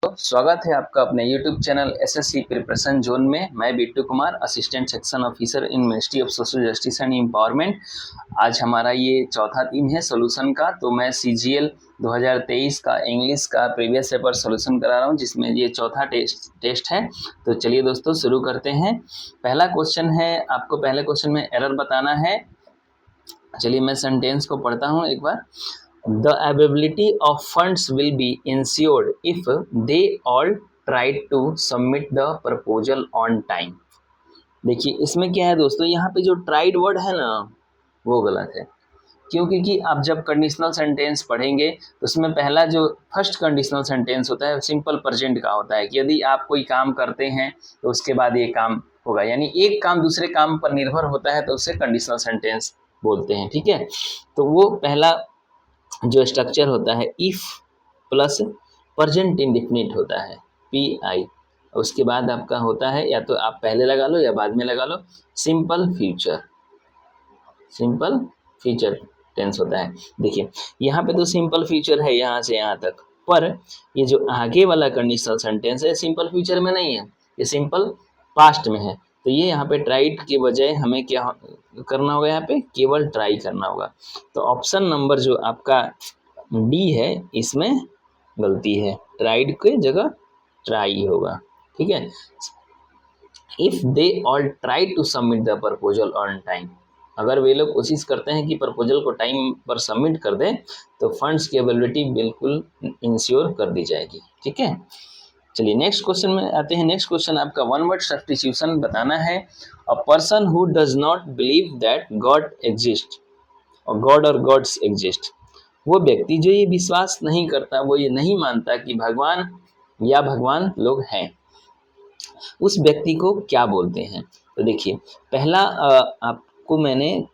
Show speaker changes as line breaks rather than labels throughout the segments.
स्वागत है आपका अपने YouTube channel SSC preparation zone में। मैं Bittu Kumar, assistant section officer in ministry of social justice and empowerment. आज हमारा ये चौथा दिन है सॉल्यूशन का। तो मैं CGL 2023 का इंग्लिश का प्रीवियस पेपर सॉल्यूशन करा रहा हूँ, जिसमें ये चौथा टेस्ट है। तो चलिए दोस्तों शुरू करते हैं। पहला क्वेश्चन है, आपको पहले क्वेश्चन में एरर बताना है। चलिए मैं सेंटेंस को पढ़ता हूँ एक बार। The availability of funds will be ensured if they all try to submit the proposal on time। देखिए इसमें क्या है दोस्तों, यहाँ पे जो ट्राइड वर्ड है ना वो गलत है। क्यों? क्योंकि आप जब कंडीशनल सेंटेंस पढ़ेंगे तो उसमें पहला जो फर्स्ट कंडीशनल सेंटेंस होता है सिंपल प्रेजेंट का होता है कि यदि आप कोई काम करते हैं तो उसके बाद ये काम होगा, यानी एक काम दूसरे काम पर निर्भर होता है तो उसे कंडीशनल सेंटेंस बोलते हैं। ठीक है, तो वो पहला जो स्ट्रक्चर होता है इफ प्लस प्रेजेंट इंडेफिनिट होता है PI। उसके बाद आपका होता है, या तो आप पहले लगा लो या बाद में लगा लो, simple future. Simple future tense होता है। देखिए यहाँ पे तो सिंपल फ्यूचर है यहाँ से यहाँ तक, पर ये जो आगे वाला कंडीशनल सेंटेंस है सिंपल फ्यूचर में नहीं है, ये सिंपल पास्ट में है। तो ये यहाँ पे ट्राइड के बजाय हमें क्या करना होगा, यहाँ पे केवल ट्राई करना होगा। तो ऑप्शन नंबर जो आपका D है इसमें गलती है, ट्राइड के जगह ट्राई होगा। ठीक है, if they all try to submit the proposal on time, अगर वे लोग कोशिश करते हैं कि प्रपोजल को टाइम पर सबमिट कर दें तो फंड्स की अवेलेबिलिटी बिल्कुल इंश्योर कर दी जाएगी। ठीक है, चलिए नेक्स्ट क्वेश्चन में आते हैं। नेक्स्ट क्वेश्चन आपका वन वर्ड सब्स्टिट्यूशन बताना है। A person who does not believe that God exist, और गॉड और गॉड्स एग्जिस्ट, वो व्यक्ति जो ये विश्वास नहीं करता, वो ये नहीं मानता कि भगवान या भगवान लोग हैं, उस व्यक्ति को क्या बोलते हैं? तो देखिए पहला आपको मैंने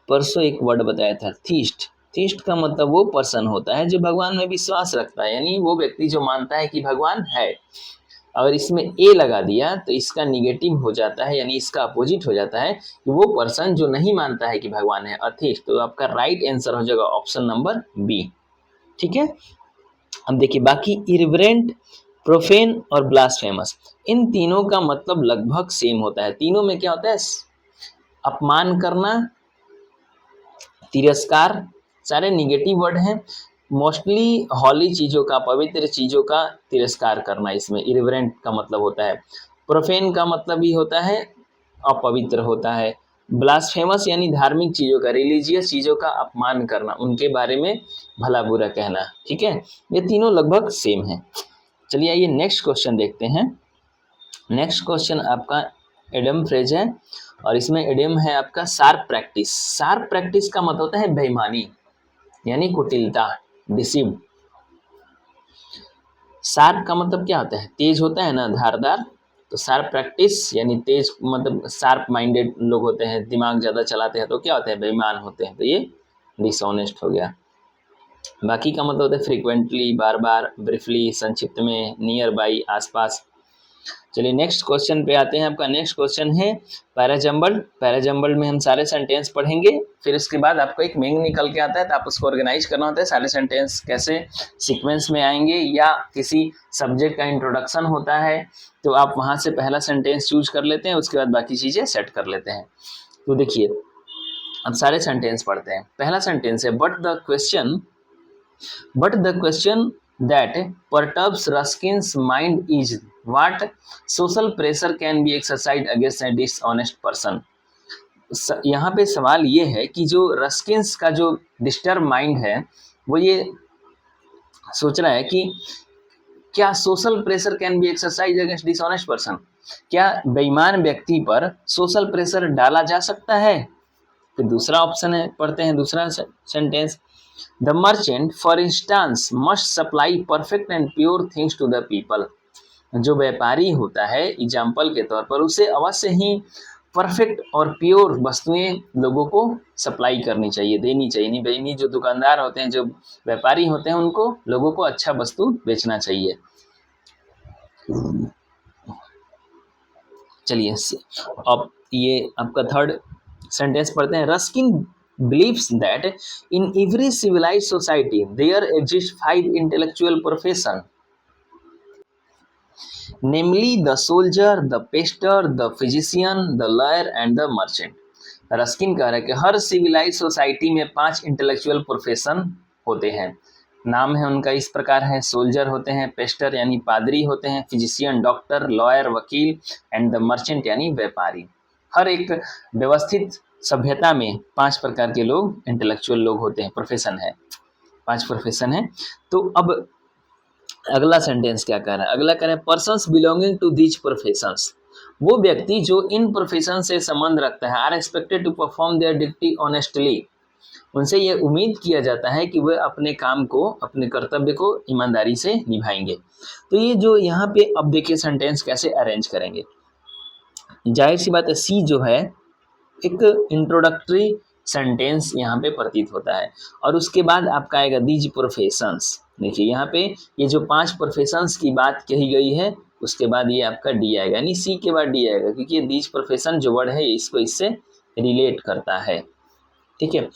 परसों एक वर्ड बताया था, थीस्ट। थीस्ट का मतलब वो पर्सन होता है जो भगवान में विश्वास रखता है, यानी वो व्यक्ति जो मानता है कि भगवान है। अगर इसमें ए लगा दिया तो इसका निगेटिव हो जाता है, यानी इसका अपोजिट हो जाता है कि वो पर्सन जो नहीं मानता है कि भगवान है, अथीस्ट। तो आपका राइट आंसर हो जाएगा ऑप्शन नंबर B। ठीक है, अब देखिए बाकी इरिवरेंट, प्रोफेन और ब्लास्फेमस, इन तीनों का मतलब लगभग सेम होता है। तीनों में क्या होता है, अपमान करना, तिरस्कार, सारे निगेटिव वर्ड हैं। मोस्टली हॉली चीज़ों का, पवित्र चीज़ों का तिरस्कार करना इसमें इरिवरेंट का मतलब होता है। प्रोफेन का मतलब भी होता है अपवित्र होता है। ब्लास्फेमस यानी धार्मिक चीज़ों का, रिलीजियस चीज़ों का अपमान करना, उनके बारे में भला बुरा कहना। ठीक है, ये तीनों लगभग सेम हैं। चलिए आइए नेक्स्ट क्वेश्चन देखते हैं। नेक्स्ट क्वेश्चन आपका एडम फ्रेज है, और इसमें एडम है आपका शार्प प्रैक्टिस। शार्प प्रैक्टिस का मतलब होता है बेईमानी, यानी कुटिलता, डिसीव। शार्प का मतलब क्या होता है, तेज होता है ना, धारदार। तो शार्प प्रैक्टिस यानी तेज, मतलब शार्प माइंडेड लोग होते हैं, दिमाग ज़्यादा चलाते हैं तो क्या होते हैं, बेईमान होते हैं। तो ये डिसऑनेस्ट हो गया। बाकी का मतलब होता है फ्रीक्वेंटली, बार बार, ब्रीफली, संक्षिप्त में, नियर बाई, आसपास। चलिए नेक्स्ट क्वेश्चन पे आते हैं। आपका नेक्स्ट क्वेश्चन है पैराजम्बल। पैराजम्बल में हम सारे सेंटेंस पढ़ेंगे, फिर उसके बाद आपको एक मीनिंग निकल के आता है, तो आप उसको ऑर्गेनाइज करना होता है। सारे सेंटेंस कैसे सीक्वेंस में आएंगे, या किसी सब्जेक्ट का इंट्रोडक्शन होता है तो आप वहाँ से पहला सेंटेंस चूज कर लेते हैं, उसके बाद बाकी चीज़ें सेट कर लेते हैं। तो देखिए अब सारे सेंटेंस पढ़ते हैं। पहला सेंटेंस है but the question that perturbs Ruskin's mind is what social pressure can be exercised against a dishonest person। यहाँ पे सवाल ये है कि जो रस्किन्स का जो डिस्टर्ब माइंड है वो ये सोच रहा है कि क्या social pressure can be exercise against dishonest person, क्या बेईमान व्यक्ति पर सोशल प्रेशर डाला जा सकता है। फिर दूसरा ऑप्शन है, पढ़ते हैं दूसरा sentence. The merchant, for instance, must supply perfect and pure things to the people। जो व्यापारी होता है एग्जाम्पल के तौर पर, उसे अवश्य ही परफेक्ट और प्योर वस्तुएं लोगों को सप्लाई करनी चाहिए, देनी चाहिए। नहीं, जो दुकानदार होते हैं, जो व्यापारी होते हैं, उनको लोगों को अच्छा वस्तु बेचना चाहिए। चलिए अब ये आपका थर्ड सेंटेंस पढ़ते हैं। Ruskin believes that in every civilized society there exist 5 intellectual profession। Namely the soldier, the Pasteur, the physician, the lawyer and the merchant. Ruskin कह रहा है कि हर सिविलाइज सोसाइटी में 5 इंटेलेक्चुअल प्रोफेशन होते हैं। नाम है उनका इस प्रकार है, सोल्जर होते हैं, पेस्टर यानी पादरी होते हैं, फिजिशियन डॉक्टर, लॉयर वकील एंड द मर्चेंट यानी व्यापारी। हर एक व्यवस्थित सभ्यता में 5 प्रकार के लोग इंटेलेक्चुअल लोग होते हैं, प्रोफेशन है, 5 प्रोफेशन है। तो अब अगला सेंटेंस क्या कह रहा है, अगला कह रहा है persons belonging to these professions, वो व्यक्ति जो इन प्रोफेशन से संबंध रखता है, are expected to perform their duty honestly, उनसे ये उम्मीद किया जाता है कि वे अपने काम को, अपने कर्तव्य को ईमानदारी से निभाएंगे। तो ये जो यहाँ पे अब देखिए सेंटेंस कैसे अरेंज करेंगे। जाहिर सी बात है सी जो है एक इंट्रोडक्टरी सेंटेंस यहाँ पे प्रतीत होता है, और उसके बाद आपका आएगा दीज प्रोफेशंस। देखिए यहाँ पे ये जो 5 प्रोफेशंस की बात कही गई है, उसके बाद ये आपका डी आएगा, यानी सी के बाद डी आएगा, क्योंकि ये दीज प्रोफेशन जो वर्ड है इसको इससे रिलेट करता है। ठीक है,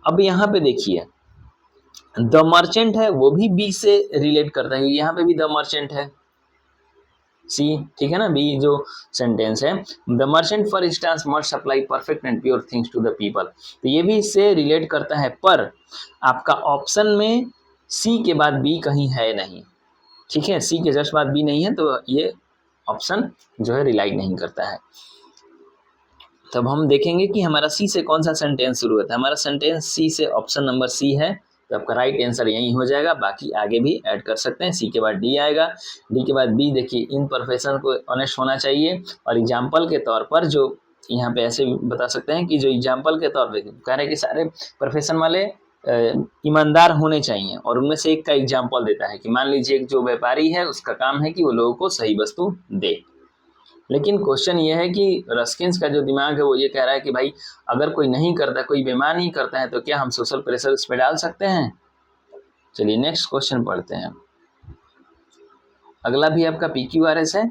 अब यहाँ पे देखिए द मर्चेंट है वो भी बी से रिलेट करता है, यहाँ पे भी द मर्चेंट है सी, ठीक है ना, बी जो सेंटेंस है the merchant for instance must supply perfect and pure things to the people, तो ये भी इससे रिलेट करता है, पर आपका ऑप्शन में सी के बाद बी कहीं है नहीं। ठीक है, सी के जस्ट बाद बी नहीं है, तो ये ऑप्शन जो है रिलाई नहीं करता है। तब हम देखेंगे कि हमारा सी से कौन सा सेंटेंस शुरू होता है, हमारा सेंटेंस सी से ऑप्शन नंबर सी है, तो आपका राइट आंसर यही हो जाएगा, बाकी आगे भी ऐड कर सकते हैं। सी के बाद डी आएगा, डी के बाद बी, देखिए इन प्रोफेशन को ऑनेस्ट होना चाहिए, और एग्जाम्पल के तौर पर जो यहाँ पे ऐसे बता सकते हैं कि जो एग्जाम्पल के तौर पर कह रहे हैं कि सारे प्रोफेशन वाले ईमानदार होने चाहिए, और उनमें से एक का एग्जाम्पल देता है कि मान लीजिए एक जो व्यापारी है उसका काम है कि वो लोगों को सही वस्तु दे। लेकिन क्वेश्चन ये है कि रस्किन्स का जो दिमाग है वो ये कह रहा है कि भाई अगर कोई नहीं करता, कोई बेईमान नहीं करता है, तो क्या हम सोशल प्रेशर उस पर डाल सकते हैं। चलिए नेक्स्ट क्वेश्चन पढ़ते हैं। अगला भी आपका PQRS है।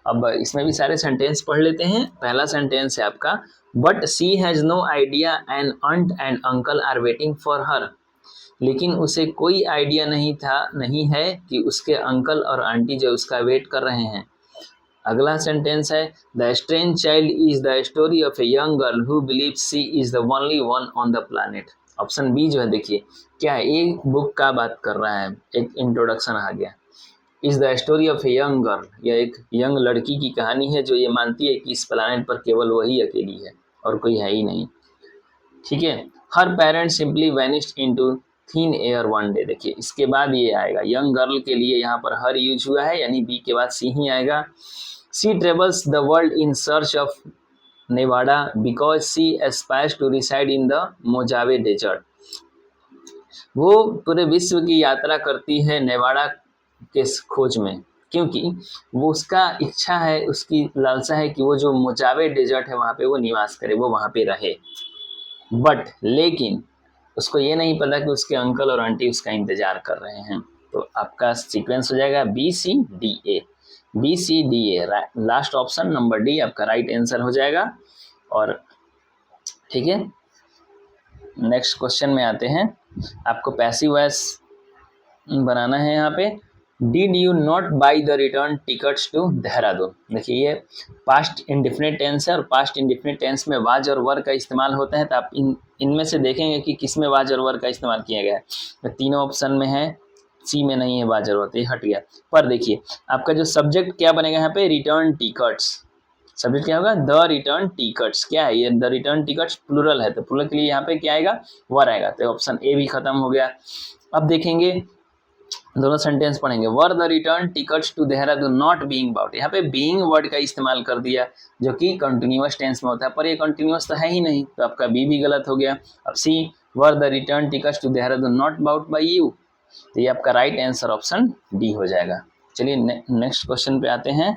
अब इसमें भी सारे सेंटेंस पढ़ लेते हैं। पहला सेंटेंस है आपका but she has no idea and aunt and uncle are waiting for her, लेकिन उसे कोई आइडिया नहीं है कि उसके अंकल और आंटी जो उसका वेट कर रहे हैं। अगला सेंटेंस है the strange child is the story of a young girl who believe she is the only one on the planet. Option B जो है देखिए क्या है, एक बुक का बात कर रहा है, एक इंट्रोडक्शन आ गया। Is the story of a young girl, यह एक यंग लड़की की कहानी है जो ये मानती है कि इस प्लानेट पर केवल वही अकेली है और कोई है ही नहीं। ठीक है, हर parents simply vanished into thin air one day. देखिए इसके बाद ये आएगा, यंग गर्ल के लिए यहाँ पर हर यूज हुआ है, यानी बी के बाद सी ही आएगा। She travels the world in search of Nevada because she aspires to reside in the Mojave desert. वो पूरे विश्व की यात्रा करती है नेवाडा के खोज में, क्योंकि वो उसका इच्छा है, उसकी लालसा है कि वो जो मोजावे डेजर्ट है वहाँ पे वो निवास करे, वो वहाँ पे रहे। बट लेकिन उसको ये नहीं पता कि उसके अंकल और आंटी उसका इंतजार कर रहे हैं। तो आपका सीक्वेंस हो जाएगा BCDA, BCDA, last option number D आपका राइट आंसर हो जाएगा। और ठीक है, नेक्स्ट क्वेश्चन में आते हैं। आपको पैसिव वॉइस बनाना है यहाँ पे। Did you not buy the return tickets to Dehradun. देखिए ये पास्ट इंडिफिनिट टेंस है, और पास्ट इंडिफिनिट टेंस में वाज और वर का इस्तेमाल होता है, तो आप इनमें से देखेंगे कि किस में वाज और वर का इस्तेमाल किया गया है। तो तीनों ऑप्शन में है, सी में नहीं है वाज और वर, तो ये हट गया। पर देखिए आपका जो सब्जेक्ट क्या बनेगा यहाँ पे, रिटर्न टिकट्स। सब्जेक्ट क्या होगा, द रिटर्न टिकट्स। क्या है ये, द रिटर्न टिकट्स प्लूरल है, तो प्लूरल के लिए यहाँ पे क्या आएगा, वर आएगा, तो ऑप्शन ए भी खत्म हो गया। अब देखेंगे दोनों सेंटेंस पढ़ेंगे। Were the return tickets to Dehradun not being bought, यहाँ पे बीइंग वर्ड का इस्तेमाल कर दिया जो कि कंटिन्यूअस टेंस में होता है, पर ये कंटिन्यूअस तो है ही नहीं, तो आपका बी भी गलत हो गया। अब see, were the return tickets to Dehradun not bought by you, तो ये आपका राइट आंसर ऑप्शन डी हो जाएगा। चलिए नेक्स्ट क्वेश्चन पे आते हैं।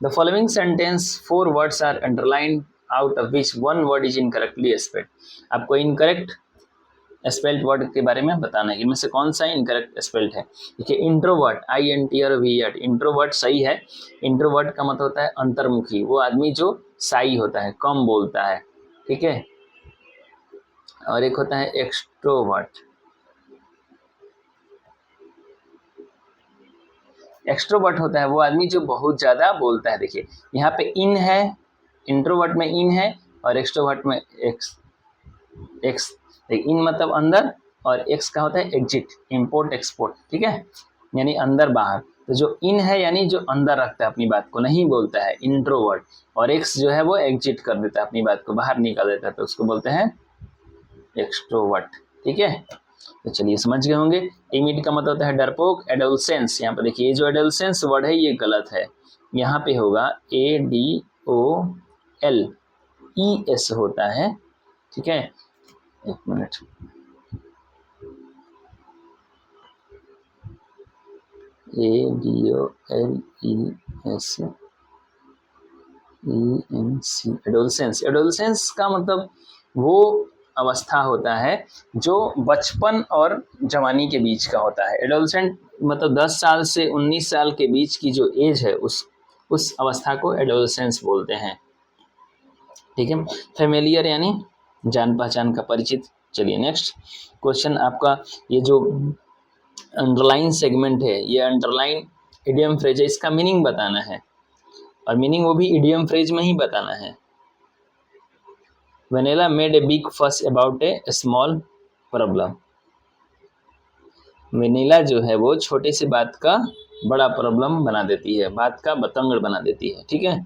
The following sentence 4 words are underlined out of which 1 word is incorrectly spelled. आपको इनकरेक्ट स्पेल्ड वर्ड के बारे में बताना है, इनमें से कौन सा इनकरेक्ट स्पेल्ड है। देखिए इंट्रोवर्ट, INT और VERT, इंट्रोवर्ट सही है। इंट्रोवर्ट का मतलब होता है अंतर्मुखी, वो आदमी जो साई होता है, कम बोलता है, ठीक है। और एक होता है एक्सट्रोवर्ट, एक्सट्रोवर्ट होता है वो आदमी जो बहुत ज़्यादा बोलता है। देखिए यहाँ पे इन है, इंट्रोवर्ट में इन है और एक्सट्रोवर्ट में एक्स। एक्स इन मतलब अंदर और एक्स का होता है एग्जिट, इम्पोर्ट एक्सपोर्ट, ठीक है, यानी अंदर बाहर। तो जो इन है यानी जो अंदर रखता है अपनी बात को, नहीं बोलता है, इंट्रोवर्ट। और एक्स जो है वो एग्जिट कर देता है, अपनी बात को बाहर निकाल देता है, तो उसको बोलते हैं एक्सट्रोवर्ट। ठीक है, तो चलिए समझ गए होंगे। टिमिड का मतलब होता है डरपोक। एडोलसेंस, यहाँ पर देखिए ये जो एडोलसेंस वर्ड है ये गलत है, यहाँ पे होगा ADOLES होता है। ठीक है, एक मिनट, ADOLESENC, एडोलसेंस। एडोलसेंस का मतलब वो अवस्था होता है जो बचपन और जवानी के बीच का होता है। एडोलसेंट मतलब 10 साल से 19 साल के बीच की जो एज है उस अवस्था को एडोलसेंस बोलते हैं। ठीक है, फेमिलियर यानी जान पहचान का, परिचित। चलिए नेक्स्ट क्वेश्चन आपका, ये जो अंडरलाइन सेगमेंट है, ये अंडरलाइन इडियम फ्रेज है, इसका मीनिंग बताना है और मीनिंग वो भी इडियम फ्रेज में ही बताना है। वेनेला मेड ए बिग फस about A small problem. Vanilla जो है वो छोटे से बात का बड़ा प्रॉब्लम बना देती है, बात का बतंगड़ बना देती है। ठीक है,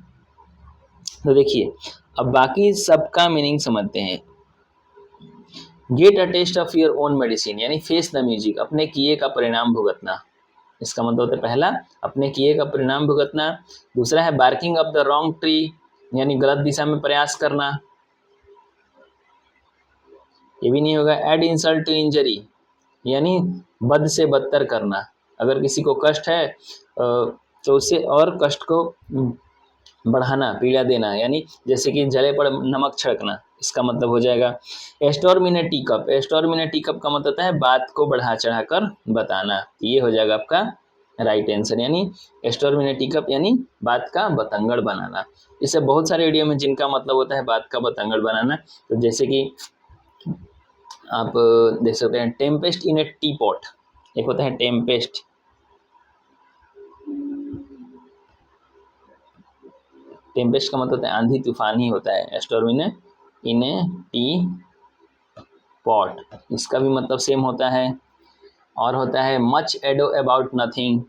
तो देखिए अब बाकी सबका मीनिंग समझते हैं। Get a taste of your own medicine यानी फेस द म्यूजिक, अपने किए का परिणाम भुगतना। इसका मतलब होता है पहला, अपने किए का परिणाम भुगतना। दूसरा है barking up the wrong tree यानी गलत दिशा में प्रयास करना, ये भी नहीं होगा। एड इंसल्ट टू इंजरी यानी बद से बदतर करना, अगर किसी को कष्ट है तो उससे और कष्ट को बढ़ाना, पीड़ा देना, यानी जैसे कि जले पर नमक छिड़कना, इसका मतलब हो जाएगा। एस्टोर्मिने टी कप, एस्टोर्मिने टी कप का मतलब होता है बात को बढ़ा चढ़ा कर बताना, ये हो जाएगा आपका राइट आंसर। यानी एस्टोर्मिने टी कप यानी बात का बतंगड़ बनाना। इससे बहुत सारे इडियम है जिनका मतलब होता है बात का बतंगड़ बनाना। तो जैसे कि आप देख सकते हैं Tempest in a T pot, एक होता है टेम्पेस्ट, टेम्पेस्ट का मतलब होता है आंधी तूफान ही होता है। एस्टोर्म इन ए टी पॉट, इसका भी मतलब सेम होता है। और होता है much ado about nothing,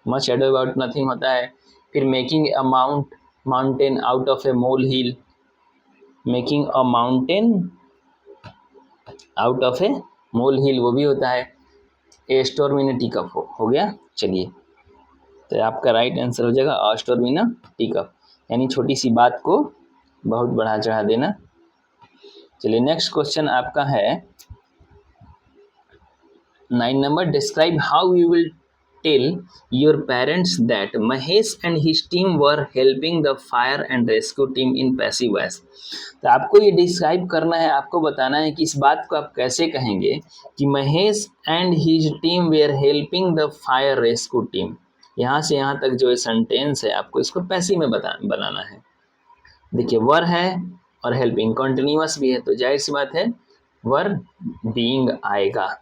much ado about nothing होता है। फिर making a mountain out of a mole hill, making a mountain out of a mole hill वो भी होता है। A storm in a tea cup हो गया। चलिए तो आपका राइट आंसर हो जाएगा a storm in a tea cup, यानी छोटी सी बात को बहुत बढ़ा चढ़ा देना। चलिए नेक्स्ट क्वेश्चन आपका है 9 number, describe how you will tell your parents that Mahesh and his team were helping the fire and rescue team in passive voice. तो आपको ये डिस्क्राइब करना है, आपको बताना है कि इस बात को आप कैसे कहेंगे कि Mahesh and his team were helping the fire rescue team. यहाँ से यहाँ तक जो सेंटेंस है आपको इसको पैसिव में बनाना है। देखिए वर है और हेल्पिंग कॉन्टिन्यूअस भी है, तो जाहिर सी बात है वर बीइंग आएगा।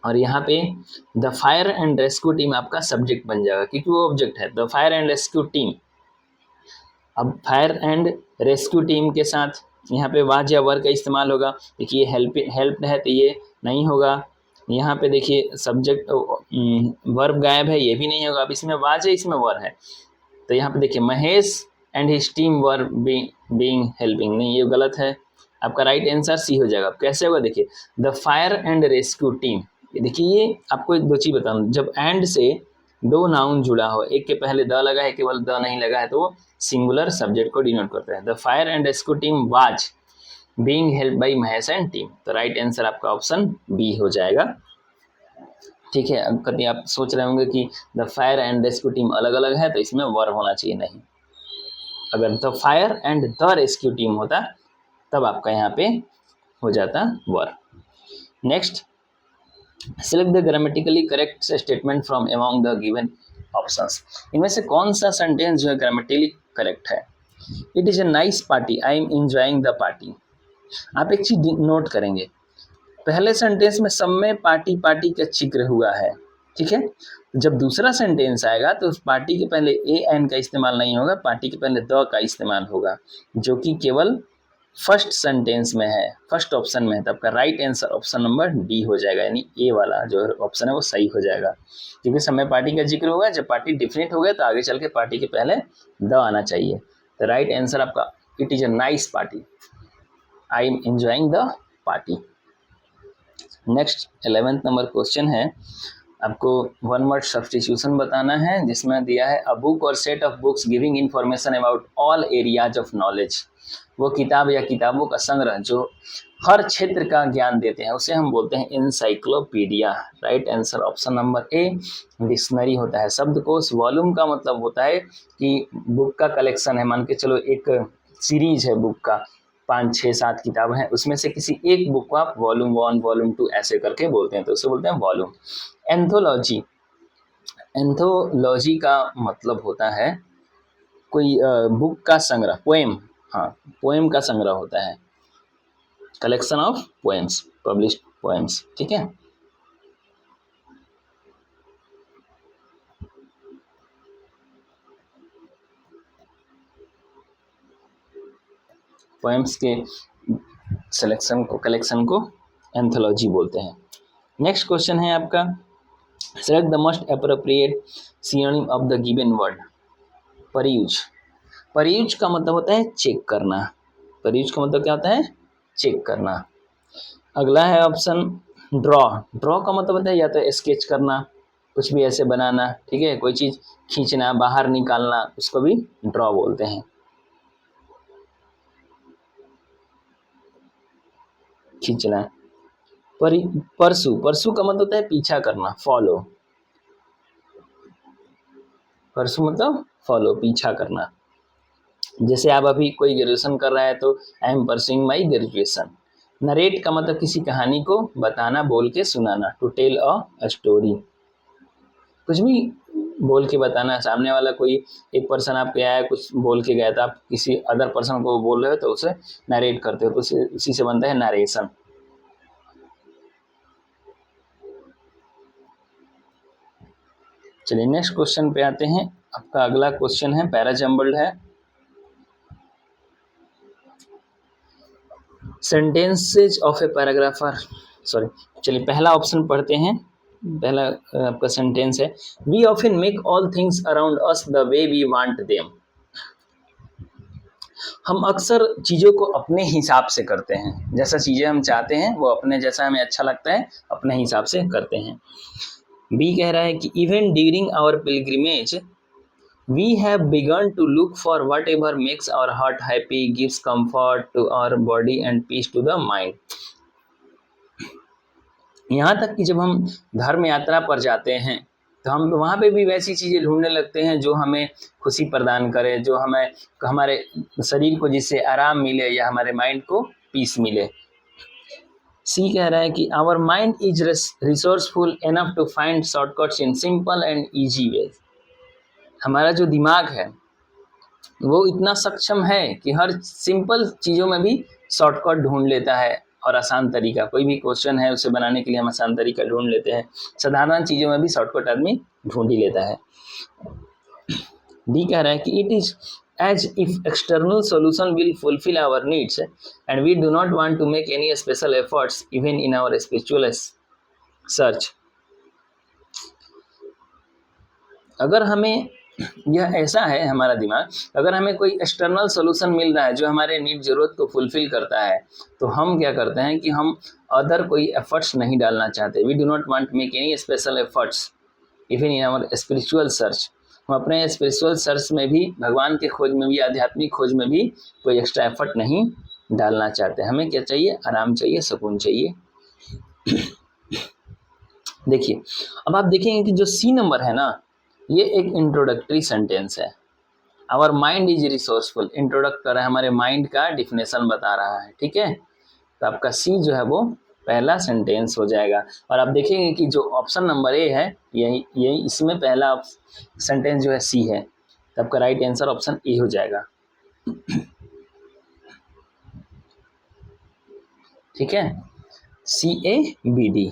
और यहाँ पे the fire and rescue team आपका सब्जेक्ट बन जाएगा क्योंकि वो ऑब्जेक्ट है, the fire and rescue team. अब फायर एंड रेस्क्यू टीम के साथ यहाँ पे वाज या वर का इस्तेमाल होगा। देखिए हेल्प है तो ये नहीं होगा। यहाँ पे देखिए सब्जेक्ट वर्ब गायब है, ये भी नहीं होगा। अब इसमें वाज है, इसमें वर है, तो यहाँ पे देखिए Mahesh and his team were being helping, नहीं ये गलत है। आपका राइट आंसर सी हो जाएगा। कैसे होगा देखिए the fire and rescue team, देखिए ये आपको एक दो चीज बताऊँ, जब एंड से दो नाउन जुड़ा हो, एक के पहले द लगा है केवल द नहीं लगा है, तो वो सिंगुलर सब्जेक्ट को डिनोट करता है। The fire and rescue team was being help by Mahesh and team, तो राइट आंसर आपका ऑप्शन बी हो जाएगा। ठीक है, अब कभी आप सोच रहे होंगे कि the fire and rescue team अलग अलग है तो इसमें वर होना चाहिए, नहीं, अगर the fire and the rescue team होता तब आपका यहाँ पे हो जाता were. Next, select the grammatically correct statement from among the given options. इनमें से कौन सा सेंटेंस जो है ग्रामेटिकली करेक्ट है? It is a nice party, I am enjoying the party. आप एक चीज नोट करेंगे, पहले सेंटेंस में सब में पार्टी पार्टी का जिक्र हुआ है, ठीक है। जब दूसरा सेंटेंस आएगा तो उस पार्टी के पहले ए एन का इस्तेमाल नहीं होगा, पार्टी के पहले द का इस्तेमाल होगा, जो कि केवल फर्स्ट सेंटेंस में है, फर्स्ट ऑप्शन में है। तब का right answer option number D हो जाएगा, यानी ए वाला जो ऑप्शन है वो सही हो जाएगा, क्योंकि समय पार्टी का जिक्र होगा। जब पार्टी डिफिनेट हो गया तो आगे चल के पार्टी के पहले द आना चाहिए। तो राइट आंसर आपका it is a nice party, I am enjoying the party. Next 11th number question है, आपको वन वर्ड सब्स्टिट्यूशन बताना है, जिसमें दिया है अ बुक और set of books giving information about all areas of knowledge. वो किताब या किताबों का संग्रह जो हर क्षेत्र का ज्ञान देते हैं उसे हम बोलते हैं encyclopedia. Right answer option number a dictionary होता है। शब्दकोश वॉल्यूम का मतलब होता है कि बुक का कलेक्शन है, मान के चलो एक सीरीज है बुक का, 5, 6, 7 किताब हैं, उसमें से किसी एक बुक को आप वॉल्यूम 1 वॉल्यूम 2 ऐसे करके बोलते हैं, तो उसे बोलते हैं वॉल्यूम। एंथोलॉजी, एंथोलॉजी का मतलब होता है कोई बुक का संग्रह, पोएम, हाँ पोएम का संग्रह होता है, collection of poems, published poems, ठीक है। पोएम्स के सिलेक्शन को, कलेक्शन को एंथोलॉजी बोलते हैं। नेक्स्ट क्वेश्चन है आपका, select the most appropriate synonym of the given word. Peruse, peruse का मतलब होता है चेक करना, परयूज का मतलब क्या होता है? चेक करना। अगला है ऑप्शन ड्रॉ, ड्रॉ का मतलब होता है या तो स्केच करना, कुछ भी ऐसे बनाना, ठीक है, कोई चीज़ खींचना, बाहर निकालना, उसको भी ड्रॉ बोलते हैं, खींचना। परसू, परसू का मतलब होता है पीछा करना, फॉलो, परसू मतलब फॉलो, पीछा करना। जैसे आप अभी कोई ग्रेजुएशन कर रहा है तो I am pursuing my graduation. Narrate का मतलब किसी कहानी को बताना, बोल के सुनाना, टू टेल अ स्टोरी, कुछ भी बोल के बताना। सामने वाला कोई एक पर्सन आपके आया, कुछ बोल के गया था, आप किसी अदर पर्सन को बोल रहे हो तो उसे नरेट करते हो, तो उसी से बनता है नरेशन। चलिए नेक्स्ट क्वेश्चन पे आते हैं। आपका अगला क्वेश्चन है, पैराजम्बल्ड है, sentences of a paragraph, sorry, चलिए पहला ऑप्शन पढ़ते हैं। पहला आपका सेंटेंस है, we often make all things around us the way we want them. हम अक्सर चीज़ों को अपने हिसाब से करते हैं, जैसा चीज़ें हम चाहते हैं वो अपने, जैसा हमें अच्छा लगता है अपने हिसाब से करते हैं। बी कह रहा है कि even during our pilgrimage we have begun to look for whatever makes our heart happy, gives comfort to our body and peace to the mind। यहाँ तक कि जब हम धर्म यात्रा पर जाते हैं तो हम वहाँ पे भी वैसी चीज़ें ढूंढने लगते हैं जो हमें खुशी प्रदान करे, जो हमें, हमारे शरीर को जिससे आराम मिले या हमारे माइंड को पीस मिले। सी कह रहा है कि our mind is resourceful enough to find shortcuts in simple and easy ways. हमारा जो दिमाग है वो इतना सक्षम है कि हर सिंपल चीज़ों में भी शॉर्टकट ढूंढ लेता है और आसान तरीका, कोई भी क्वेश्चन है उसे बनाने के लिए हम आसान तरीका ढूंढ लेते हैं, साधारण चीज़ों में भी शॉर्टकट आदमी ढूंढ ही लेता है। डी कह रहा है कि it is as if external solution will fulfil our needs and we do not want to make any special efforts even in our spiritual search. अगर हमें, यह ऐसा है हमारा दिमाग, अगर हमें कोई एक्सटर्नल सोल्यूशन मिल रहा है जो हमारे नीड ज़रूरत को फुलफिल करता है तो हम क्या करते हैं कि हम अदर कोई एफर्ट्स नहीं डालना चाहते। We do not want make any special efforts even in our spiritual search. हम अपने स्पिरिचुअल सर्च में भी, भगवान के खोज में भी, आध्यात्मिक खोज में भी कोई एक्स्ट्रा एफर्ट नहीं डालना चाहते। हमें क्या चाहिए? आराम चाहिए, सुकून चाहिए। देखिए अब आप देखेंगे कि जो सी नंबर है ना, ये एक इंट्रोडक्टरी सेंटेंस है। आवर माइंड इज रिसोर्सफुल, इंट्रोडक्ट कर रहा है, हमारे माइंड का डिफिनेशन बता रहा है, ठीक है। तो आपका सी जो है वो पहला सेंटेंस हो जाएगा। और आप देखेंगे कि जो ऑप्शन नंबर ए है यही यही इसमें पहला सेंटेंस जो है सी है, तो आपका राइट आंसर ऑप्शन ए हो जाएगा। ठीक है, CABD।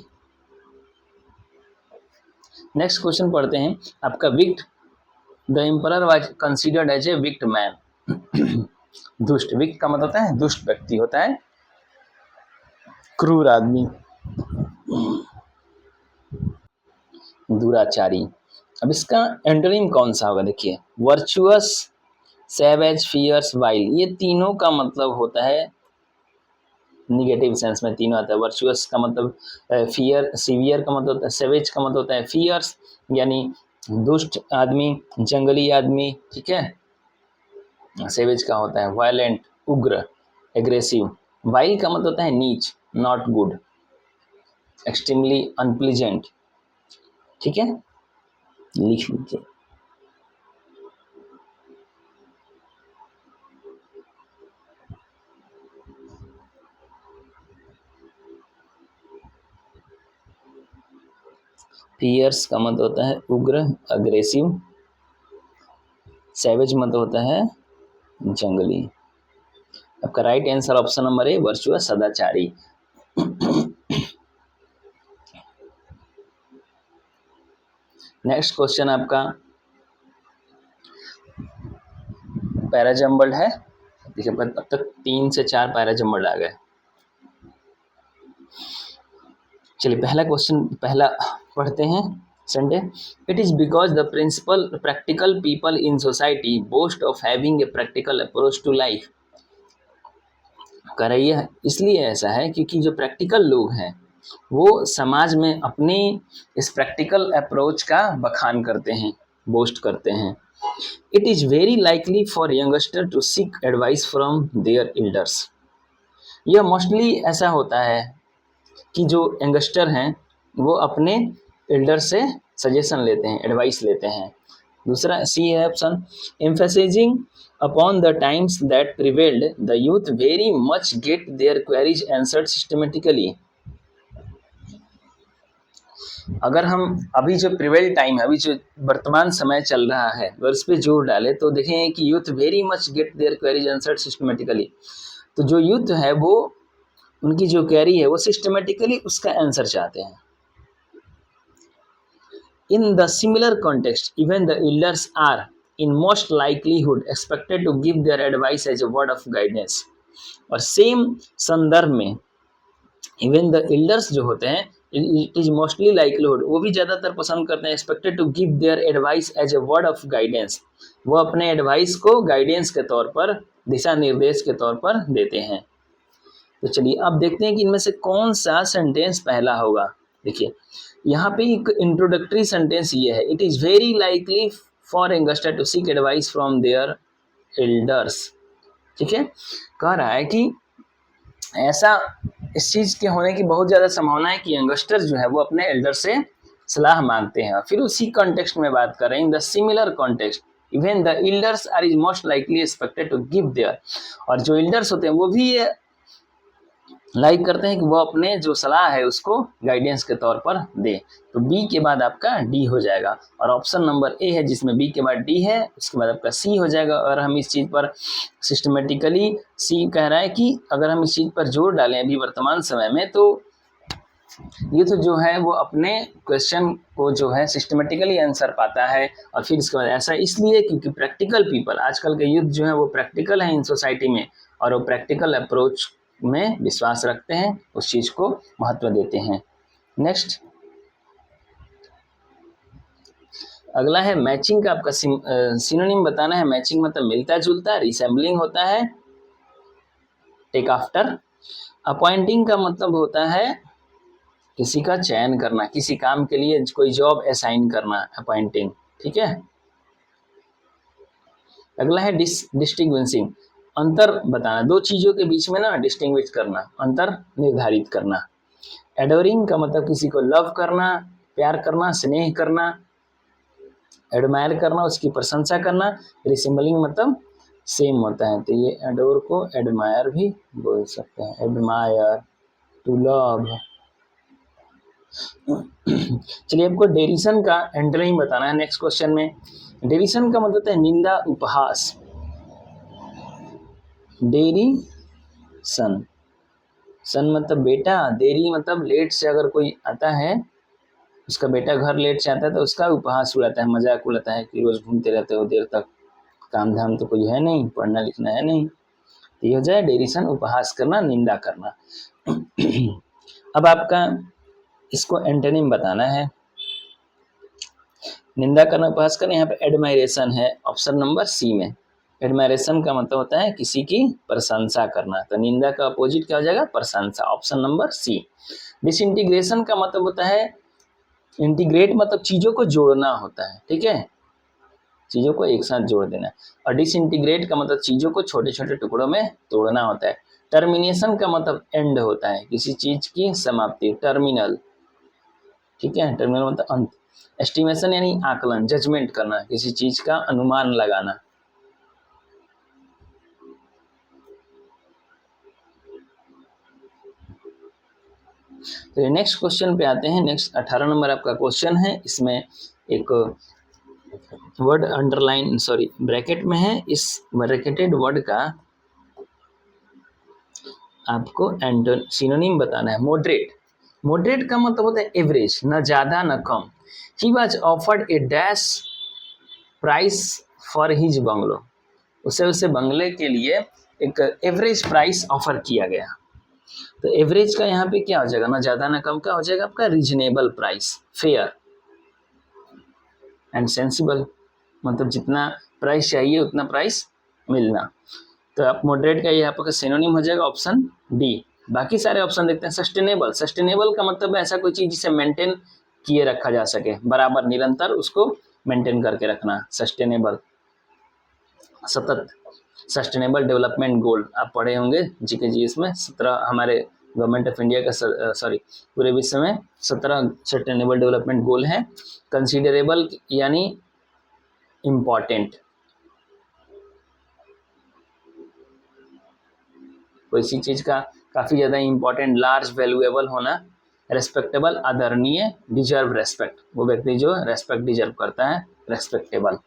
नेक्स्ट क्वेश्चन पढ़ते हैं आपका wicked the emperor was considered as a wicked man. दुष्ट, विक्ट का मतलब होता है दुष्ट व्यक्ति होता है, क्रूर आदमी, दुराचारी। अब इसका एंटोनिम कौन सा होगा, देखिए वर्चुअस, सैवेज, फियर्स, वाइल्ड, ये तीनों का मतलब होता है निगेटिव सेंस में तीनों आता है। वर्चुअस का मतलब फियर, सीवियर का मतलब होता है, सेवेज का मतलब होता है फियर्स यानी दुष्ट आदमी, जंगली आदमी, ठीक है। सेवेज का होता है वायलेंट, उग्र, एग्रेसिव। वाइल्ड का मतलब होता है नीच, नॉट गुड, एक्सट्रीमली अनप्लीजेंट। ठीक है, लिख लीजिए। फियर्स का मतलब होता है उग्र, अग्रेसिव। सैवेज मतलब होता है जंगली। आपका right answer option number A virtuous, सदाचारी। नेक्स्ट क्वेश्चन आपका पैराजम्बल्ड है। देखिए अब तक 3 से 4 पैराजम्बल्ड आ गए। चलिए पहला क्वेश्चन पहला पढ़ते हैं Sunday. It is because the principle practical people in society boast of having a practical approach to life. कह रही है इसलिए ऐसा है क्योंकि जो प्रैक्टिकल लोग हैं वो समाज में अपने इस प्रैक्टिकल अप्रोच का बखान करते हैं, बोस्ट करते हैं। It is very likely for youngster to seek advice from their elders. यह मोस्टली ऐसा होता है कि जो यंगस्टर हैं वो अपने एल्डर से सजेशन लेते हैं, एडवाइस लेते हैं। दूसरा सी है option, emphasising upon the times that prevailed the youth very much get their queries answered systematically. अगर हम अभी जो प्रिवेल टाइम है, अभी जो वर्तमान समय चल रहा है, अगर उस पर जोर डाले तो देखेंगे कि youth very much get their queries answered systematically. तो जो यूथ है वो उनकी जो क्वेरी है वो सिस्टमेटिकली उसका आंसर चाहते हैं। In the similar context even the elders are in most likelihood expected to give their advice as a word of guidance। और सेम संदर्भ में इवन द एल्डर्स जो होते हैं इट इज मोस्टली लाइकलीहुड, वो भी ज़्यादातर पसंद करते हैं expected to give their advice as a word of guidance. वो अपने एडवाइस को गाइडेंस के तौर पर, दिशा निर्देश के तौर पर देते हैं। तो चलिए अब देखते हैं कि इनमें से कौन सा सेंटेंस पहला होगा। देखिए यहाँ पे एक इंट्रोडक्टरी सेंटेंस ये है, it is very likely for youngster to seek advice from their elders. ठीक है, कह रहा है कि ऐसा इस चीज़ के होने की बहुत ज़्यादा संभावना है कि यंगस्टर जो है वो अपने एल्डर से सलाह मांगते हैं। फिर उसी कॉन्टेक्स्ट में बात कर रहे हैं, in the similar context even the elders are is most likely expected to give their. और जो एल्डर्स होते हैं वो भी ये लाइक करते हैं कि वो अपने जो सलाह है उसको गाइडेंस के तौर पर दे। तो बी के बाद आपका डी हो जाएगा और ऑप्शन नंबर ए है जिसमें बी के बाद डी है, उसके बाद आपका सी हो जाएगा। और हम इस चीज़ पर सिस्टमेटिकली सी कह रहा है कि अगर हम इस चीज़ पर जोर डालें अभी वर्तमान समय में तो यूथ जो है वो अपने क्वेश्चन को जो है सिस्टमेटिकली आंसर पाता है। और फिर इसके बाद ऐसा इसलिए क्योंकि प्रैक्टिकल पीपल, आजकल के यूथ जो है वो प्रैक्टिकल है इन सोसाइटी में और वो प्रैक्टिकल अप्रोच में विश्वास रखते हैं, उस चीज़ को महत्व देते हैं। नेक्स्ट अगला है मैचिंग का आपका सिनोनिम बताना है। मैचिंग मतलब मिलता जुलता, रिसेंबलिंग होता है टेक आफ्टर। अपॉइंटिंग का मतलब होता है किसी का चयन करना, किसी काम के लिए कोई जॉब असाइन करना, अपॉइंटिंग। ठीक है, अगला है डिस्टिंग्विशिंग, अंतर बताना, दो चीज़ों के बीच में ना डिस्टिंग्विश करना, अंतर निर्धारित करना। एडोरिंग का मतलब किसी को लव करना, प्यार करना, स्नेह करना। एडमायर करना, उसकी प्रशंसा करना। रिसेंबलिंग मतलब सेम होता है, तो ये एडोर को एडमायर भी बोल सकते हैं, एडमायर, टू लव, चलिए आपको डेरिसन का एंटोनिम बताना है नेक्स्ट क्वेश्चन में। डेरिसन का मतलब है निंदा, उपहास। डेरिसन, सन मतलब बेटा, देरी मतलब लेट से अगर कोई आता है, उसका बेटा घर लेट से आता है तो उसका उपहास उड़ाता है, मजाक उड़ाता है कि रोज घूमते रहते हो देर तक, काम धाम तो कोई है नहीं, पढ़ना लिखना है नहीं। तो ये हो जाए डेरिसन, उपहास करना, निंदा करना। अब आपका इसको एंटोनिम बताना है। निंदा करना, उपहास करना, यहाँ पे एडमायरेशन है ऑप्शन नंबर सी में। एडमायरेशन का मतलब होता है किसी की प्रशंसा करना, तो निंदा का अपोजिट क्या हो जाएगा, प्रशंसा, ऑप्शन नंबर सी। डिसइंटीग्रेशन का मतलब होता है, इंटीग्रेट मतलब चीजों को जोड़ना होता है, ठीक है, चीजों को एक साथ जोड़ देना। और डिसइंटीग्रेट का मतलब चीजों को छोटे छोटे टुकड़ों में तोड़ना होता है। टर्मिनेशन का मतलब एंड होता है, किसी चीज की समाप्ति, टर्मिनल, ठीक है, टर्मिनल मतलब अंत। एस्टिमेशन यानी आकलन, जजमेंट करना, किसी चीज का अनुमान लगाना। तो नेक्स्ट क्वेश्चन पे आते हैं। नेक्स्ट 18 नंबर आपका क्वेश्चन है। इसमें एक वर्ड अंडरलाइन सॉरी ब्रैकेट में है, इस ब्रैकेटेड वर्ड का आपको सिनोनिम बताना है। मॉडरेट, मॉडरेट का मतलब होता है एवरेज, न ज्यादा न कम। He was offered a dash price for his bungalow, उसे बंगले के लिए एक एवरेज प्राइस ऑफर किया गया। तो एवरेज का यहाँ पे क्या हो जाएगा, ना ज्यादा ना कम, का हो जाएगा आपका reasonable price, fair and sensible, मतलब जितना प्राइस चाहिए उतना प्राइस मिलना। तो आप मॉडरेट का ये आपका सिनोनिम हो जाएगा ऑप्शन डी। बाकी सारे ऑप्शन देखते हैं। सस्टेनेबल, सस्टेनेबल का मतलब है ऐसा कोई चीज जिसे मेंटेन किए रखा जा सके, बराबर निरंतर उसको मेंटेन करके रखना, सस्टेनेबल, सतत। सस्टेनेबल डेवलपमेंट गोल आप पढ़े होंगे जीके जीएस में, 17 हमारे गवर्नमेंट ऑफ इंडिया का सॉरी पूरे विश्व में 17 सस्टेनेबल डेवलपमेंट गोल हैं। कंसीडरेबल यानी इम्पॉर्टेंट, कोई सी चीज का काफी ज्यादा इंपॉर्टेंट, लार्ज, वैल्यूएबल होना। रेस्पेक्टेबल, आदरणीय, डिजर्व रेस्पेक्ट, वो व्यक्ति जो रेस्पेक्ट डिजर्व करता है, रेस्पेक्टेबल।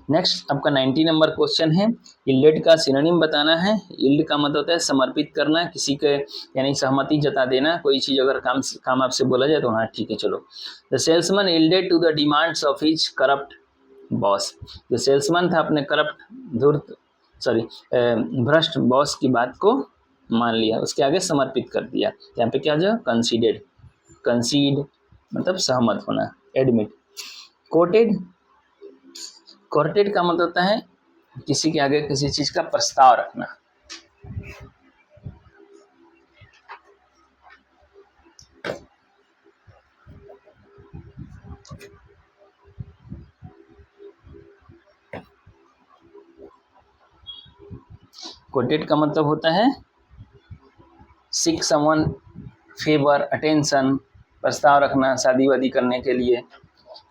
नेक्स्ट आपका 90 नंबर क्वेश्चन है। यील्डेड का सिनोनिम बताना है। यील्ड का मतलब होता है समर्पित करना, किसी के यानी सहमति जता देना, कोई चीज अगर काम आपसे बोला जाए तो हाँ ठीक है चलो। The salesman yielded to the demands of his corrupt boss, जो सेल्समैन था अपने करप्ट धूर्त भ्रष्ट बॉस की बात को मान लिया, उसके आगे समर्पित कर दिया। यहाँ पे क्या जो कंसीडेड, कंसीड मतलब सहमत होना, एडमिट। कोटेड, कोर्टेड का मतलब होता है किसी के आगे किसी चीज का प्रस्ताव रखना। कोटेड का मतलब होता है सीक समवन फेवर, अटेंशन, प्रस्ताव रखना शादी वादी करने के लिए।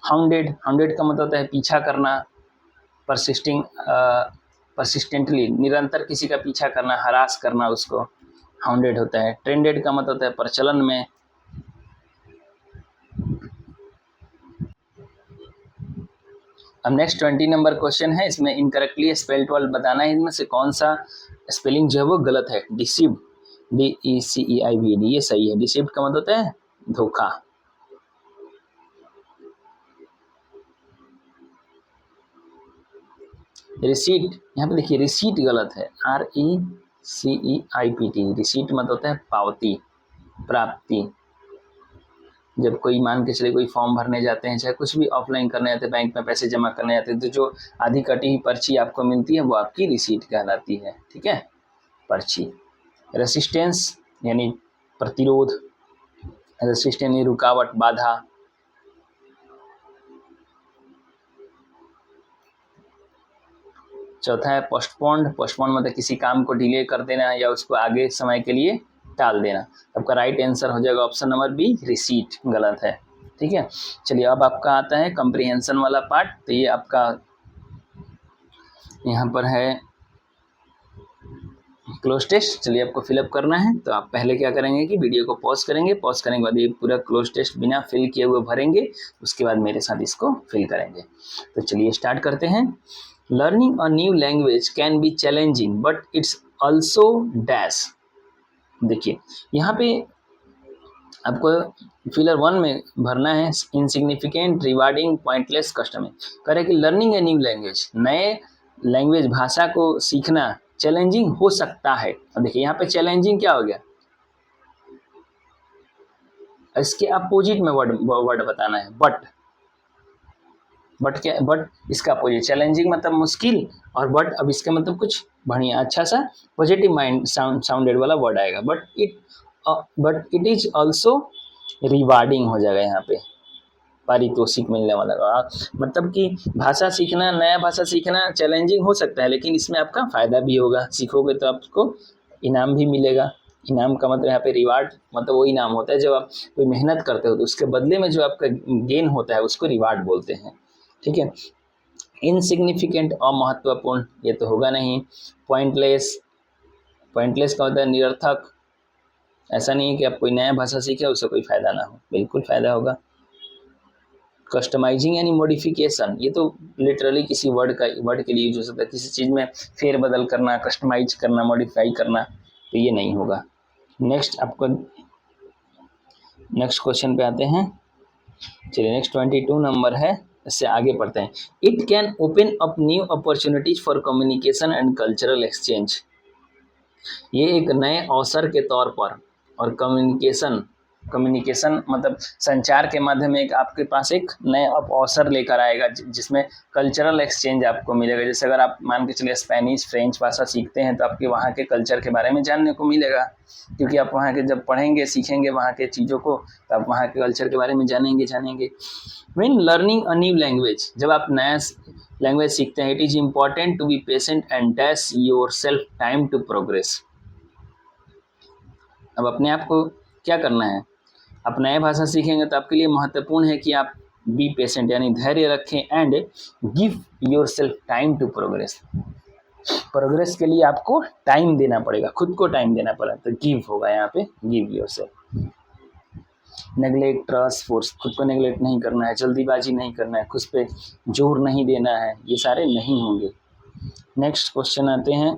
हाउंडेड, हाउंडेड का मतलब होता है पीछा करना, परसिस्टेंटली, निरंतर किसी का पीछा करना, हरास करना उसको हाउंडेड होता है। ट्रेंडेड का मतलब होता है प्रचलन में। अब नेक्स्ट 20 नंबर क्वेश्चन है। इसमें इनकरेक्टली स्पेल्ड वर्ड बताना है, इनमें से कौन सा स्पेलिंग जो है वो गलत है। डिसीव, DECEIVD, ये सही है। डिसीव का मतलब होता है धोखा। रिसीट, यहाँ पे देखिए रिसीट गलत है, RECEIPT। रिसीट मतलब होता है पावती, प्राप्ति। जब कोई मान के चले कोई फॉर्म भरने जाते हैं, चाहे कुछ भी ऑफलाइन करने जाते हैं, बैंक में पैसे जमा करने जाते हैं, तो जो आधी कटी हुई पर्ची आपको मिलती है वो आपकी रिसीट कहलाती है, ठीक है, पर्ची। रेसिस्टेंस यानी प्रतिरोध, रेसिस्टेंस यानी रुकावट, बाधा। चौथा है पोस्टपोन्ड, पोस्टपोन्ड मतलब किसी काम को डिले कर देना या उसको आगे समय के लिए टाल देना। आपका राइट आंसर हो जाएगा ऑप्शन नंबर बी, रिसीट, गलत है, ठीक है। चलिए अब आपका आता है कंप्रीहेंशन वाला पार्ट। तो ये आपका यहाँ पर है क्लोज टेस्ट चलिए आपको फिलअप करना है, तो आप पहले क्या करेंगे कि वीडियो को पॉज करेंगे, पॉज करने के बाद ये पूरा क्लोज टेस्ट बिना फिल किए हुए भरेंगे, उसके बाद मेरे साथ इसको फिल करेंगे। तो चलिए स्टार्ट करते हैं। Learning a new language can be challenging but it's also dash. देखिए यहाँ पे आपको फिलर 1 में भरना है इनसिग्निफिकेंट, रिवार्डिंग, पॉइंटलेस, कस्टमर। करें कि लर्निंग ए न्यू लैंग्वेज, नए लैंग्वेज भाषा को सीखना चैलेंजिंग हो सकता है। और देखिए यहाँ पे चैलेंजिंग क्या हो गया, इसके अपोजिट में वर्ड बताना है, बट क्या, बट इसका अपोजिट, चैलेंजिंग मतलब मुश्किल, और बट अब इसका मतलब कुछ बढ़िया अच्छा सा पॉजिटिव माइंड साउंडेड वाला वर्ड आएगा। But it is also rewarding हो जाएगा यहाँ पे, पारितोषिक मिलने वाला। मतलब कि भाषा सीखना, नया भाषा सीखना चैलेंजिंग हो सकता है, लेकिन इसमें आपका फायदा भी होगा, सीखोगे तो आपको इनाम भी मिलेगा। इनाम का मतलब यहाँ पे रिवार्ड मतलब वो इनाम होता है जब आप कोई मेहनत करते हो तो उसके बदले में जो आपका गेन होता है उसको रिवार्ड बोलते हैं, ठीक है। इनसिग्निफिकेंट, अमहत्वपूर्ण, ये तो होगा नहीं। पॉइंटलेस, पॉइंटलेस का होता है निरर्थक, ऐसा नहीं है कि आप कोई नया भाषा सीखे उससे कोई फायदा ना हो, बिल्कुल फायदा होगा। कस्टमाइजिंग यानी मॉडिफिकेशन, ये तो लिटरली किसी वर्ड के लिए यूज हो सकता है, किसी चीज़ में फेरबदल करना, कस्टमाइज करना, मॉडिफाई करना, तो ये नहीं होगा। नेक्स्ट आपको नेक्स्ट क्वेश्चन पे आते हैं। चलिए नेक्स्ट 22 नंबर है, इससे आगे पढ़ते हैं। It can open up new opportunities for communication and cultural exchange. ये एक नए अवसर के तौर पर, और कम्युनिकेशन मतलब संचार के माध्यम में एक आपके पास एक नए अवसर लेकर आएगा जिसमें कल्चरल एक्सचेंज आपको मिलेगा। जैसे अगर आप मान के चलिए स्पेनिश, फ्रेंच भाषा सीखते हैं तो आपके वहाँ के कल्चर के बारे में जानने को मिलेगा, क्योंकि आप वहाँ के जब पढ़ेंगे, सीखेंगे वहाँ के चीज़ों को, तो आप वहाँ के कल्चर के बारे में जानेंगे। When learning a new language, जब आप नया लैंग्वेज सीखते हैं, it is important to be patient and dash yourself time to progress. अब अपने आप को क्या करना है, आप नए भाषा सीखेंगे तो आपके लिए महत्वपूर्ण है कि आप बी पेशेंट यानी धैर्य रखें and give yourself time to progress. Progress के लिए आपको टाइम देना पड़ेगा, खुद को टाइम देना पड़ेगा, तो गिव होगा यहाँ पे, give your self. Neglect, trust, force, खुद को नेगलेक्ट नहीं करना है, जल्दीबाजी नहीं करना है, खुद पे जोर नहीं देना है, ये सारे नहीं होंगे। नेक्स्ट क्वेश्चन आते हैं,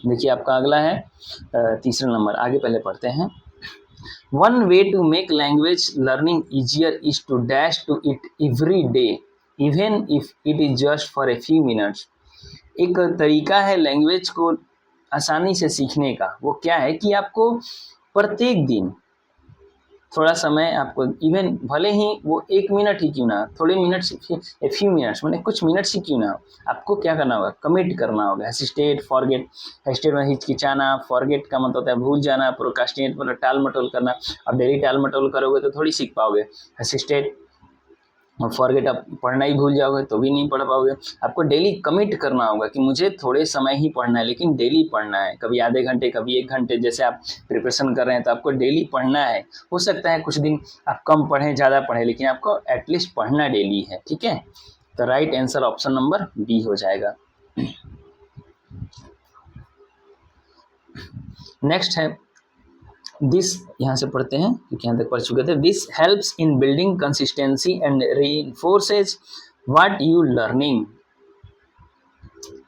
देखिए आपका अगला है तीसरा नंबर, आगे पहले पढ़ते हैं। One way to make language learning easier is to dash to it every day, even if it is just for a few minutes. एक तरीका है लैंग्वेज को आसानी से सीखने का, वो क्या है कि आपको प्रत्येक दिन थोड़ा समय, आपको इवन भले ही वो 1 मिनट ही क्यों ना, थोड़े मिनट्स, ए फ्यू मिनट्स मैंने कुछ मिनट्स ही क्यों ना, आपको क्या करना होगा, कमिट करना होगा। हेसिटेट, फॉरगेट, हेसिटेट में हिचकिचाना, फॉरगेट का मतलब होता है भूल जाना, प्रोक्रास्टिनेट मतलब टाल मटोल करना। अब डेली टाल मटोल करोगे तो थोड़ी सीख पाओगे। हेसिटेट और फॉरगेट, आप पढ़ना ही भूल जाओगे तो भी नहीं पढ़ पाओगे। आपको डेली कमिट करना होगा कि मुझे थोड़े समय ही पढ़ना है, लेकिन डेली पढ़ना है, कभी आधे घंटे, कभी 1 घंटे, जैसे आप प्रिपरेशन कर रहे हैं तो आपको डेली पढ़ना है। हो सकता है कुछ दिन आप कम पढ़ें, ज़्यादा पढ़ें, लेकिन आपको एटलीस्ट पढ़ना डेली है, ठीक है। तो right answer option number B हो जाएगा। नेक्स्ट है दिस, यहाँ से पढ़ते हैं क्योंकि यहाँ तक पढ़ चुके थे। This helps in building consistency and reinforces what you learning.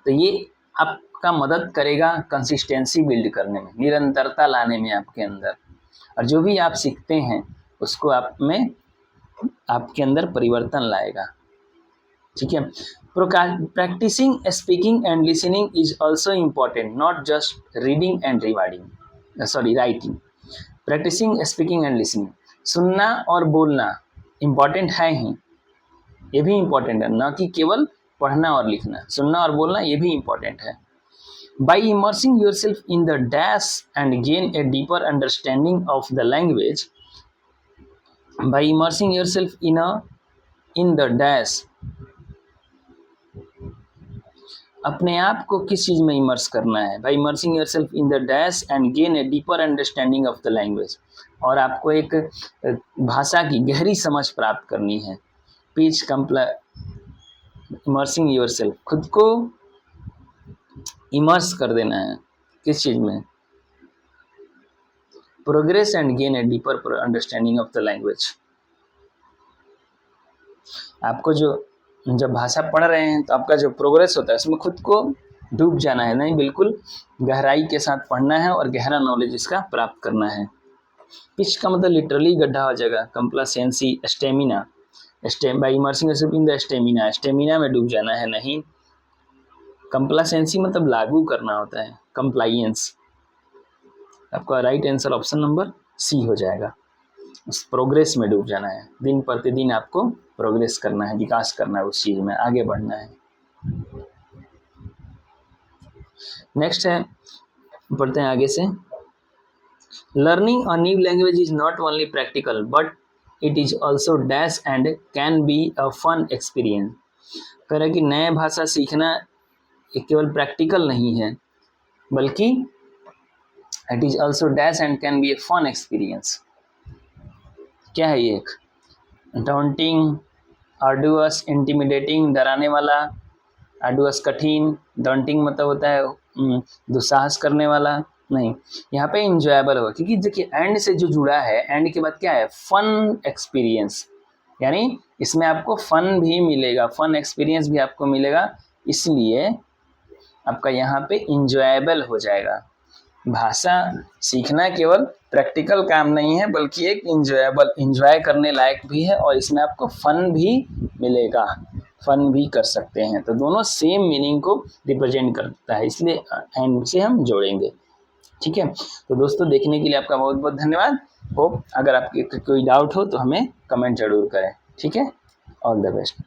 तो ये आपका मदद करेगा कंसिस्टेंसी बिल्ड करने में, निरंतरता लाने में आपके अंदर, और जो भी आप सीखते हैं उसको आप में आपके अंदर परिवर्तन लाएगा, ठीक है। Practising speaking and listening is also important, not just reading and writing. Practising speaking and listening, सुनना और बोलना इम्पॉर्टेंट है ही, ये भी इम्पॉर्टेंट है, ना कि केवल पढ़ना और लिखना, सुनना और बोलना ये भी इम्पॉर्टेंट है। By immersing yourself in the dash and gain a deeper understanding of the language, by immersing yourself in the dash, अपने आप को किस चीज़ में इमर्स करना है, by immersing your self in the dash and gain a deeper understanding of the language, और आपको एक भाषा की गहरी समझ प्राप्त करनी है। पीच इमर्सिंग योर सेल्फ, खुद को इमर्स कर देना है, किस चीज़ में? Progress and gain a deeper understanding of the language. आपको जब भाषा पढ़ रहे हैं तो आपका जो प्रोग्रेस होता है उसमें खुद को डूब जाना है नहीं, बिल्कुल गहराई के साथ पढ़ना है और गहरा नॉलेज इसका प्राप्त करना है। पिच का मतलब लिटरली गड्ढा हो जाएगा। Complacency, stamina, by immersing yourself in the stamina, stamina में डूब जाना है नहीं। कंप्लासेंसी मतलब लागू करना होता है। कंप्लाइंस, आपका right answer option number C हो जाएगा। उस प्रोग्रेस में डूब जाना है, दिन प्रतिदिन आपको प्रोग्रेस करना है, विकास करना है, उस चीज़ में आगे बढ़ना है। नेक्स्ट है, पढ़ते हैं आगे से। Learning a new language is not only practical but it is also dash and can be a fun experience. कह रहे कि नए भाषा सीखना केवल प्रैक्टिकल नहीं है बल्कि it is also dash and can be a fun experience. क्या है ये? एक डाउंटिंग, आर्डुअस, इंटिमिडेटिंग, डराने वाला, आर्डुअस कठिन, डाउंटिंग मतलब होता है दुस्साहस करने वाला, नहीं, यहाँ पे इंजॉयबल होगा क्योंकि देखिए एंड से जो जुड़ा है, एंड के बाद क्या है? फन एक्सपीरियंस, यानी इसमें आपको फन भी मिलेगा, फन एक्सपीरियंस भी आपको मिलेगा, इसलिए आपका यहाँ पे इंजॉयबल हो जाएगा। भाषा सीखना केवल प्रैक्टिकल काम नहीं है बल्कि एक इंजॉय करने लायक भी है और इसमें आपको फन भी मिलेगा, फन भी कर सकते हैं। तो दोनों सेम मीनिंग को रिप्रेजेंट करता है, इसलिए एंड से हम जोड़ेंगे। ठीक है, तो दोस्तों देखने के लिए आपका बहुत बहुत धन्यवाद। होप अगर आपके कोई डाउट हो तो हमें कमेंट जरूर करें। ठीक है, ऑल द बेस्ट।